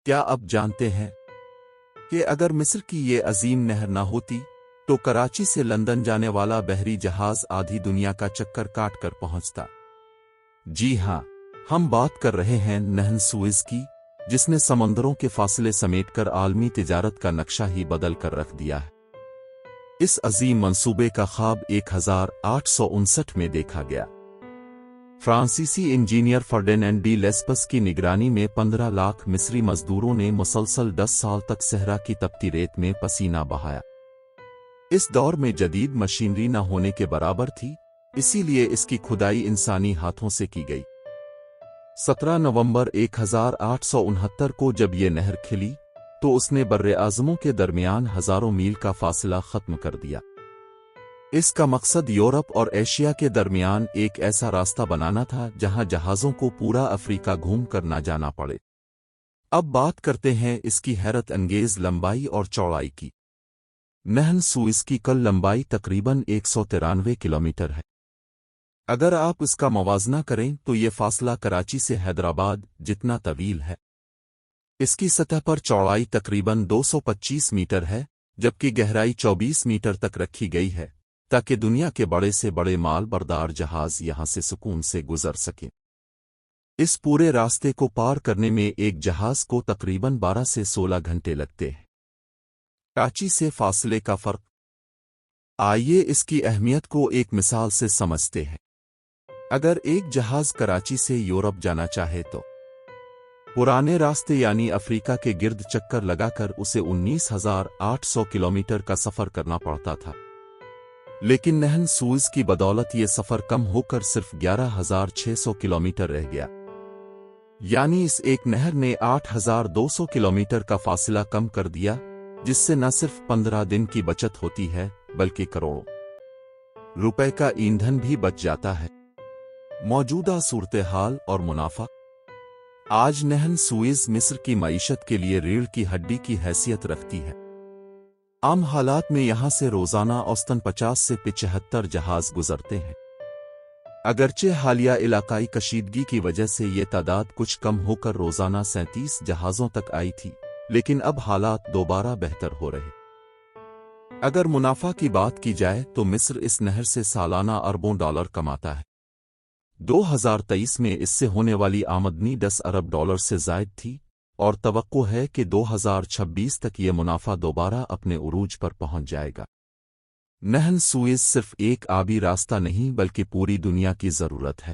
کیا اب جانتے ہیں کہ اگر مصر کی یہ عظیم نہر نہ ہوتی تو کراچی سے لندن جانے والا بحری جہاز آدھی دنیا کا چکر کاٹ کر پہنچتا؟ جی ہاں، ہم بات کر رہے ہیں نہر سوئز کی، جس نے سمندروں کے فاصلے سمیٹ کر عالمی تجارت کا نقشہ ہی بدل کر رکھ دیا ہے۔ اس عظیم منصوبے کا خواب 1859 میں دیکھا گیا۔ فرانسیسی انجینئر فرڈینینڈ ڈی لیسپس کی نگرانی میں 15 لاکھ مصری مزدوروں نے مسلسل 10 سال تک صحرا کی تپتی ریت میں پسینہ بہایا۔ اس دور میں جدید مشینری نہ ہونے کے برابر تھی، اسی لیے اس کی کھدائی انسانی ہاتھوں سے کی گئی۔ 17 نومبر 1869 کو جب یہ نہر کھلی تو اس نے براعظموں کے درمیان ہزاروں میل کا فاصلہ ختم کر دیا۔ اس کا مقصد یورپ اور ایشیا کے درمیان ایک ایسا راستہ بنانا تھا جہاں جہازوں کو پورا افریقہ گھوم کر نہ جانا پڑے۔ اب بات کرتے ہیں اس کی حیرت انگیز لمبائی اور چوڑائی کی۔ نہر سوئز کی کل لمبائی تقریباً 193 کلومیٹر ہے۔ اگر آپ اس کا موازنہ کریں تو یہ فاصلہ کراچی سے حیدرآباد جتنا طویل ہے۔ اس کی سطح پر چوڑائی تقریباً 225 میٹر ہے، جبکہ گہرائی 24 میٹر تک رکھی گئی ہے تاکہ دنیا کے بڑے سے بڑے مال بردار جہاز یہاں سے سکون سے گزر سکیں۔ اس پورے راستے کو پار کرنے میں ایک جہاز کو تقریباً 12 سے 16 گھنٹے لگتے ہیں۔ کراچی سے فاصلے کا فرق، آئیے اس کی اہمیت کو ایک مثال سے سمجھتے ہیں۔ اگر ایک جہاز کراچی سے یورپ جانا چاہے تو پرانے راستے یعنی افریقہ کے گرد چکر لگا کر اسے 19,800 کلومیٹر کا سفر کرنا پڑتا تھا، لیکن نہر سوئز کی بدولت یہ سفر کم ہو کر صرف 11,600 کلومیٹر رہ گیا۔ یعنی اس ایک نہر نے 8,200 کلومیٹر کا فاصلہ کم کر دیا، جس سے نہ صرف 15 دن کی بچت ہوتی ہے بلکہ کروڑوں روپے کا ایندھن بھی بچ جاتا ہے۔ موجودہ صورتحال اور منافع، آج نہر سوئز مصر کی معیشت کے لیے ریڑھ کی ہڈی کی حیثیت رکھتی ہے۔ عام حالات میں یہاں سے روزانہ اوسطاً 50 سے 75 جہاز گزرتے ہیں۔ اگرچہ حالیہ علاقائی کشیدگی کی وجہ سے یہ تعداد کچھ کم ہو کر روزانہ 37 جہازوں تک آئی تھی، لیکن اب حالات دوبارہ بہتر ہو رہے۔ اگر منافع کی بات کی جائے تو مصر اس نہر سے سالانہ اربوں ڈالر کماتا ہے۔ 2023 میں اس سے ہونے والی آمدنی 10 ارب ڈالر سے زائد تھی، اور توقع ہے کہ 2026 تک یہ منافع دوبارہ اپنے عروج پر پہنچ جائے گا۔ نہر سوئز صرف ایک آبی راستہ نہیں بلکہ پوری دنیا کی ضرورت ہے۔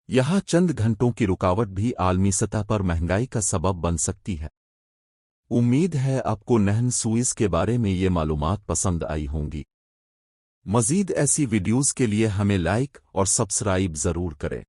یہاں چند گھنٹوں کی رکاوٹ بھی عالمی سطح پر مہنگائی کا سبب بن سکتی ہے۔ امید ہے آپ کو نہر سوئز کے بارے میں یہ معلومات پسند آئی ہوں گی۔ مزید ایسی ویڈیوز کے لیے ہمیں لائک اور سبسکرائب ضرور کریں۔